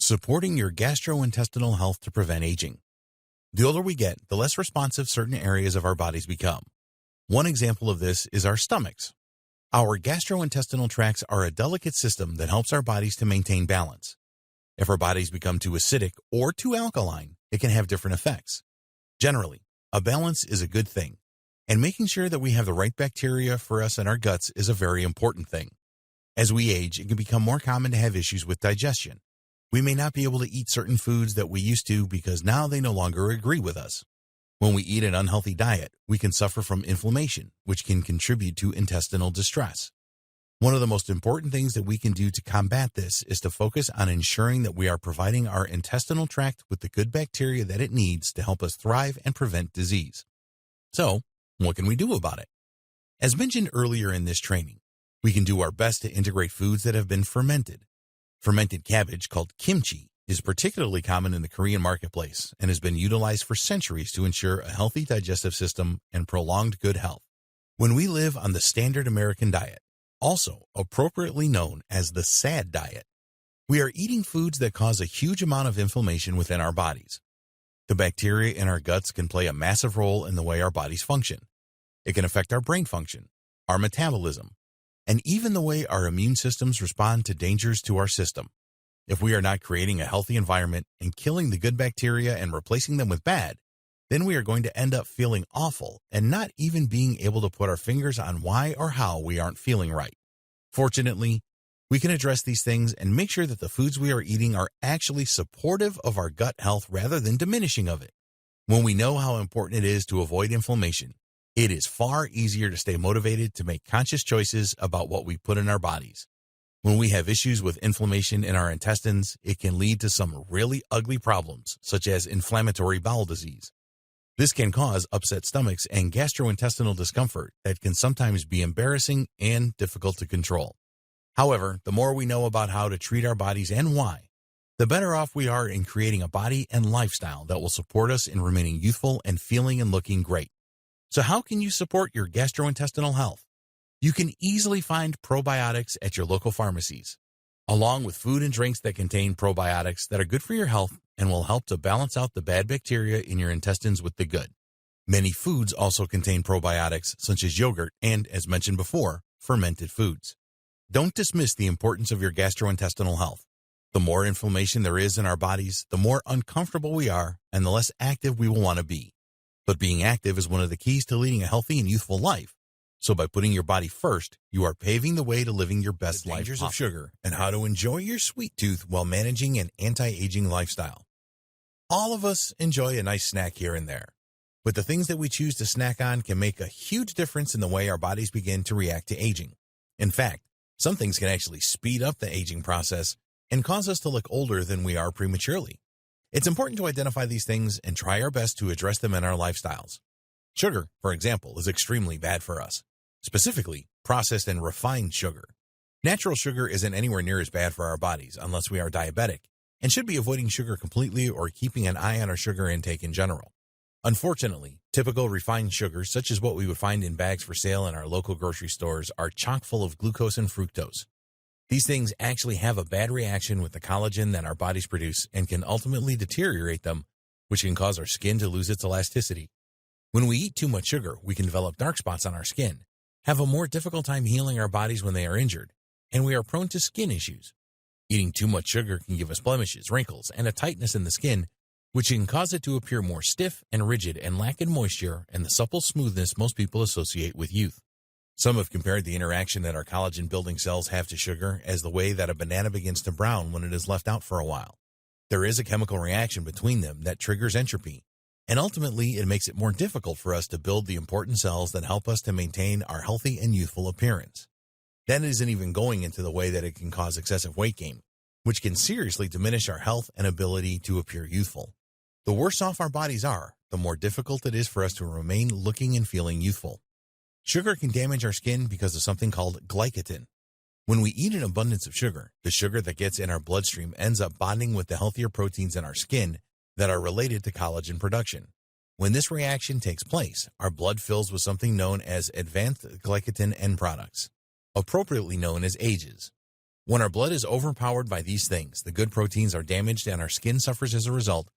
Supporting your gastrointestinal health to prevent aging. The older we get, the less responsive certain areas of our bodies become. One example of this is our stomachs. Our gastrointestinal tracts are a delicate system that helps our bodies to maintain balance. If our bodies become too acidic or too alkaline, it can have different effects. Generally, a balance is a good thing, and making sure that we have the right bacteria for us in our guts is a very important thing. As we age, it can become more common to have issues with digestion. We may not be able to eat certain foods that we used to because now they no longer agree with us. When we eat an unhealthy diet, we can suffer from inflammation, which can contribute to intestinal distress. One of the most important things that we can do to combat this is to focus on ensuring that we are providing our intestinal tract with the good bacteria that it needs to help us thrive and prevent disease. So, what can we do about it? As mentioned earlier in this training, we can do our best to integrate foods that have been fermented. Fermented cabbage, called kimchi, is particularly common in the Korean marketplace and has been utilized for centuries to ensure a healthy digestive system and prolonged good health. When we live on the standard American diet, also appropriately known as the SAD diet, we are eating foods that cause a huge amount of inflammation within our bodies. The bacteria in our guts can play a massive role in the way our bodies function. It can affect our brain function, our metabolism, and even the way our immune systems respond to dangers to our system. If we are not creating a healthy environment and killing the good bacteria and replacing them with bad, then we are going to end up feeling awful and not even being able to put our fingers on why or how we aren't feeling right. Fortunately, we can address these things and make sure that the foods we are eating are actually supportive of our gut health rather than diminishing of it. When we know how important it is to avoid inflammation, it is far easier to stay motivated to make conscious choices about what we put in our bodies. When we have issues with inflammation in our intestines, it can lead to some really ugly problems, such as inflammatory bowel disease. This can cause upset stomachs and gastrointestinal discomfort that can sometimes be embarrassing and difficult to control. However, the more we know about how to treat our bodies and why, the better off we are in creating a body and lifestyle that will support us in remaining youthful and feeling and looking great. So how can you support your gastrointestinal health? You can easily find probiotics at your local pharmacies, along with food and drinks that contain probiotics that are good for your health and will help to balance out the bad bacteria in your intestines with the good. Many foods also contain probiotics, such as yogurt and, as mentioned before, fermented foods. Don't dismiss the importance of your gastrointestinal health. The more inflammation there is in our bodies, the more uncomfortable we are and the less active we will want to be. But being active is one of the keys to leading a healthy and youthful life. So by putting your body first, you are paving the way to living your best life. Dangers of sugar and how to enjoy your sweet tooth while managing an anti-aging lifestyle. All of us enjoy a nice snack here and there, but the things that we choose to snack on can make a huge difference in the way our bodies begin to react to aging. In fact, some things can actually speed up the aging process and cause us to look older than we are prematurely. It's important to identify these things and try our best to address them in our lifestyles. Sugar, for example, is extremely bad for us, specifically processed and refined sugar. Natural sugar isn't anywhere near as bad for our bodies unless we are diabetic and should be avoiding sugar completely or keeping an eye on our sugar intake in general. Unfortunately, typical refined sugars, such as what we would find in bags for sale in our local grocery stores, are chock full of glucose and fructose. These things actually have a bad reaction with the collagen that our bodies produce and can ultimately deteriorate them, which can cause our skin to lose its elasticity. When we eat too much sugar, we can develop dark spots on our skin, have a more difficult time healing our bodies when they are injured, and we are prone to skin issues. Eating too much sugar can give us blemishes, wrinkles, and a tightness in the skin, which can cause it to appear more stiff and rigid and lack in moisture and the supple smoothness most people associate with youth. Some have compared the interaction that our collagen-building cells have to sugar as the way that a banana begins to brown when it is left out for a while. There is a chemical reaction between them that triggers entropy, and ultimately it makes it more difficult for us to build the important cells that help us to maintain our healthy and youthful appearance. That isn't even going into the way that it can cause excessive weight gain, which can seriously diminish our health and ability to appear youthful. The worse off our bodies are, the more difficult it is for us to remain looking and feeling youthful. Sugar can damage our skin because of something called glycogen. When we eat an abundance of sugar, the sugar that gets in our bloodstream ends up bonding with the healthier proteins in our skin that are related to collagen production. When this reaction takes place, our blood fills with something known as advanced glycogen end products, appropriately known as AGEs. When our blood is overpowered by these things, the good proteins are damaged and our skin suffers as a result,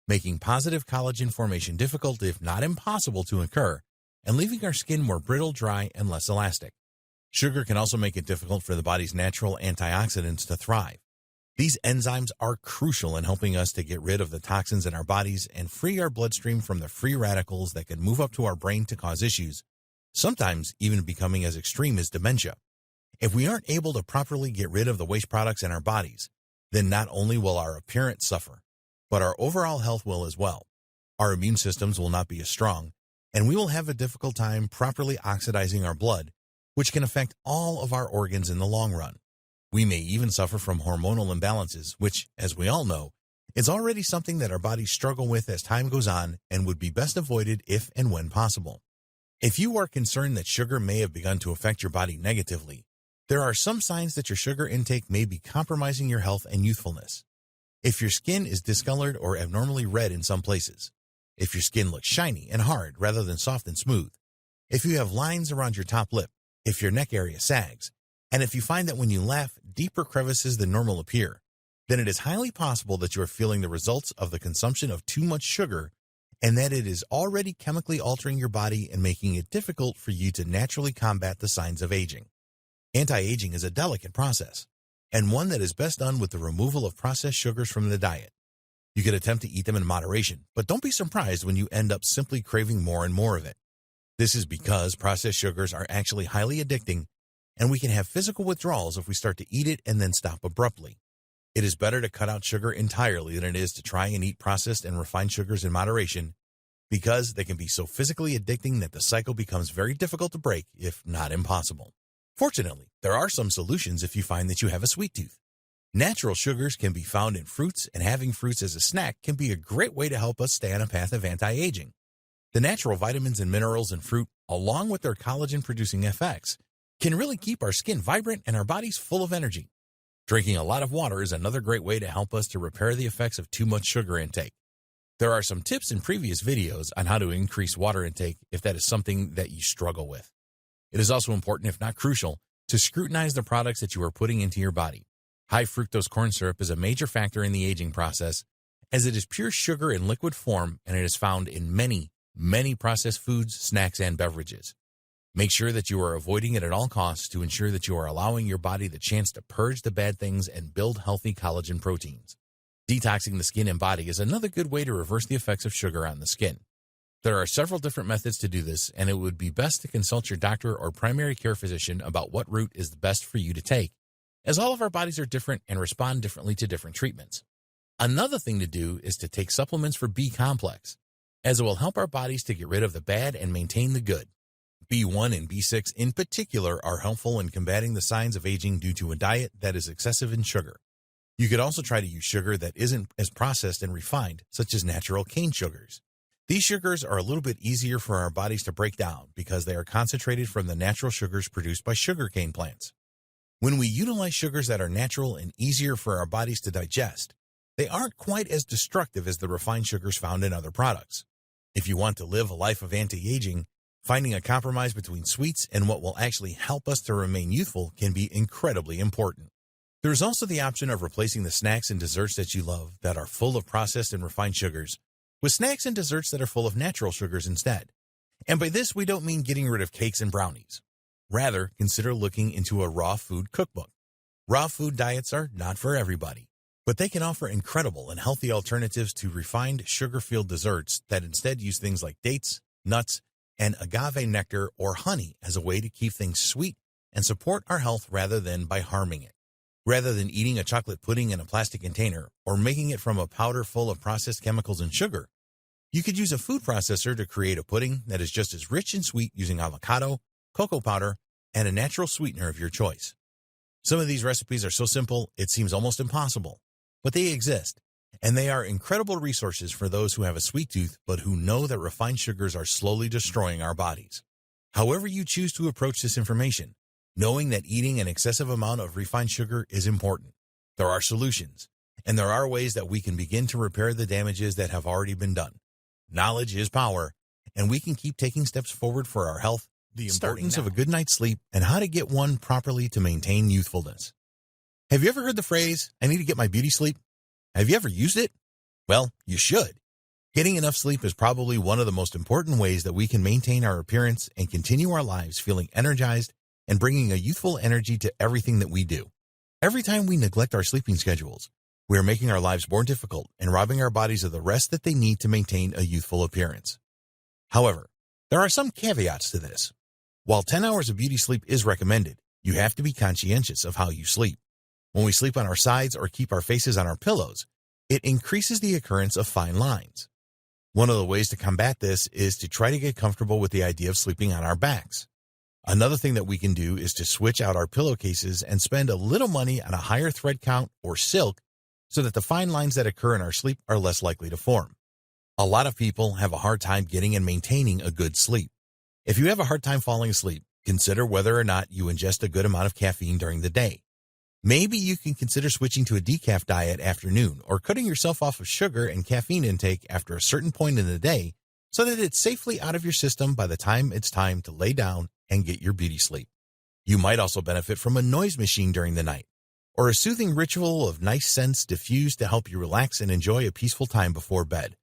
making positive collagen formation difficult, if not impossible, to occur, and leaving our skin more brittle, dry, and less elastic. Sugar can also make it difficult for the body's natural antioxidants to thrive. These enzymes are crucial in helping us to get rid of the toxins in our bodies and free our bloodstream from the free radicals that can move up to our brain to cause issues, sometimes even becoming as extreme as dementia. If we aren't able to properly get rid of the waste products in our bodies, then not only will our appearance suffer, but our overall health will as well. Our immune systems will not be as strong, and we will have a difficult time properly oxidizing our blood, which can affect all of our organs in the long run. We may even suffer from hormonal imbalances, which, as we all know, is already something that our bodies struggle with as time goes on and would be best avoided if and when possible. If you are concerned that sugar may have begun to affect your body negatively, there are some signs that your sugar intake may be compromising your health and youthfulness. If your skin is discolored or abnormally red in some places, if your skin looks shiny and hard rather than soft and smooth, if you have lines around your top lip, if your neck area sags, and if you find that when you laugh, deeper crevices than normal appear, then it is highly possible that you are feeling the results of the consumption of too much sugar and that it is already chemically altering your body and making it difficult for you to naturally combat the signs of aging. Anti-aging is a delicate process, and one that is best done with the removal of processed sugars from the diet. You can attempt to eat them in moderation, but don't be surprised when you end up simply craving more and more of it. This is because processed sugars are actually highly addicting, and we can have physical withdrawals if we start to eat it and then stop abruptly. It is better to cut out sugar entirely than it is to try and eat processed and refined sugars in moderation, because they can be so physically addicting that the cycle becomes very difficult to break, if not impossible. Fortunately, there are some solutions if you find that you have a sweet tooth. Natural sugars can be found in fruits, and having fruits as a snack can be a great way to help us stay on a path of anti-aging. The natural vitamins and minerals in fruit, along with their collagen-producing effects, can really keep our skin vibrant and our bodies full of energy. Drinking a lot of water is another great way to help us to repair the effects of too much sugar intake. There are some tips in previous videos on how to increase water intake if that is something that you struggle with. It is also important, if not crucial, to scrutinize the products that you are putting into your body. High fructose corn syrup is a major factor in the aging process, as it is pure sugar in liquid form and it is found in many processed foods, snacks, and beverages. Make sure that you are avoiding it at all costs to ensure that you are allowing your body the chance to purge the bad things and build healthy collagen proteins. Detoxing the skin and body is another good way to reverse the effects of sugar on the skin. There are several different methods to do this, and it would be best to consult your doctor or primary care physician about what route is the best for you to take, as all of our bodies are different and respond differently to different treatments. Another thing to do is to take supplements for B-complex, as it will help our bodies to get rid of the bad and maintain the good. B1 and B6 in particular are helpful in combating the signs of aging due to a diet that is excessive in sugar. You could also try to use sugar that isn't as processed and refined, such as natural cane sugars. These sugars are a little bit easier for our bodies to break down because they are concentrated from the natural sugars produced by sugarcane plants. When we utilize sugars that are natural and easier for our bodies to digest, they aren't quite as destructive as the refined sugars found in other products. If you want to live a life of anti-aging, finding a compromise between sweets and what will actually help us to remain youthful can be incredibly important. There is also the option of replacing the snacks and desserts that you love that are full of processed and refined sugars with snacks and desserts that are full of natural sugars instead. And by this, we don't mean getting rid of cakes and brownies. Rather, consider looking into a raw food cookbook. Raw food diets are not for everybody, but they can offer incredible and healthy alternatives to refined sugar-filled desserts that instead use things like dates, nuts, and agave nectar or honey as a way to keep things sweet and support our health rather than by harming it. Rather than eating a chocolate pudding in a plastic container or making it from a powder full of processed chemicals and sugar, you could use a food processor to create a pudding that is just as rich and sweet using avocado, cocoa powder, and a natural sweetener of your choice. Some of these recipes are so simple it seems almost impossible, but they exist, and they are incredible resources for those who have a sweet tooth but who know that refined sugars are slowly destroying our bodies. However you choose to approach this information, knowing that eating an excessive amount of refined sugar is important. There are solutions, and there are ways that we can begin to repair the damages that have already been done. Knowledge is power, and we can keep taking steps forward for our health, the importance of a good night's sleep, and how to get one properly to maintain youthfulness. Have you ever heard the phrase, "I need to get my beauty sleep"? Have you ever used it? Well, you should. Getting enough sleep is probably one of the most important ways that we can maintain our appearance and continue our lives feeling energized and bringing a youthful energy to everything that we do. Every time we neglect our sleeping schedules, we are making our lives more difficult and robbing our bodies of the rest that they need to maintain a youthful appearance. However, there are some caveats to this. While 10 hours of beauty sleep is recommended, you have to be conscientious of how you sleep. When we sleep on our sides or keep our faces on our pillows, it increases the occurrence of fine lines. One of the ways to combat this is to try to get comfortable with the idea of sleeping on our backs. Another thing that we can do is to switch out our pillowcases and spend a little money on a higher thread count or silk so that the fine lines that occur in our sleep are less likely to form. A lot of people have a hard time getting and maintaining a good sleep. If you have a hard time falling asleep, consider whether or not you ingest a good amount of caffeine during the day. Maybe you can consider switching to a decaf diet after noon or cutting yourself off of sugar and caffeine intake after a certain point in the day so that it's safely out of your system by the time it's time to lay down and get your beauty sleep. You might also benefit from a noise machine during the night or a soothing ritual of nice scents diffused to help you relax and enjoy a peaceful time before bed.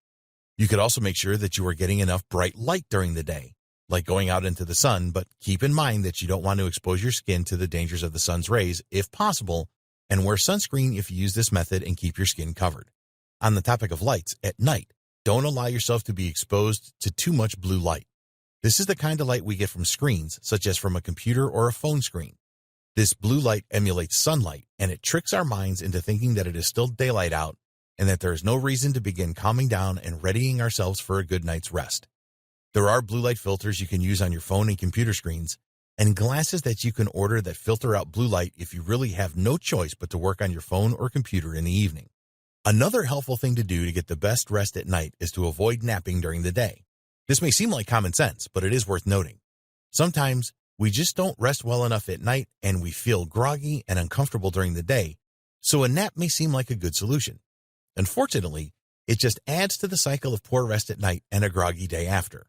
You could also make sure that you are getting enough bright light during the day, like going out into the sun, but keep in mind that you don't want to expose your skin to the dangers of the sun's rays if possible, and wear sunscreen if you use this method and keep your skin covered. On the topic of lights, at night, don't allow yourself to be exposed to too much blue light. This is the kind of light we get from screens, such as from a computer or a phone screen. This blue light emulates sunlight, and it tricks our minds into thinking that it is still daylight out and that there is no reason to begin calming down and readying ourselves for a good night's rest. There are blue light filters you can use on your phone and computer screens, and glasses that you can order that filter out blue light if you really have no choice but to work on your phone or computer in the evening. Another helpful thing to do to get the best rest at night is to avoid napping during the day. This may seem like common sense, but it is worth noting. Sometimes we just don't rest well enough at night and we feel groggy and uncomfortable during the day, so a nap may seem like a good solution. Unfortunately, it just adds to the cycle of poor rest at night and a groggy day after.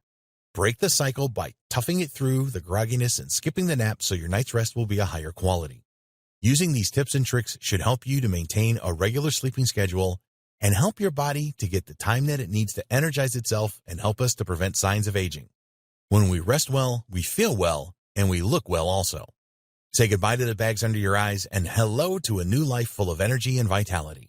Break the cycle by toughing it through the grogginess and skipping the nap so your night's rest will be a higher quality. Using these tips and tricks should help you to maintain a regular sleeping schedule and help your body to get the time that it needs to energize itself and help us to prevent signs of aging. When we rest well, we feel well, and we look well also. Say goodbye to the bags under your eyes and hello to a new life full of energy and vitality.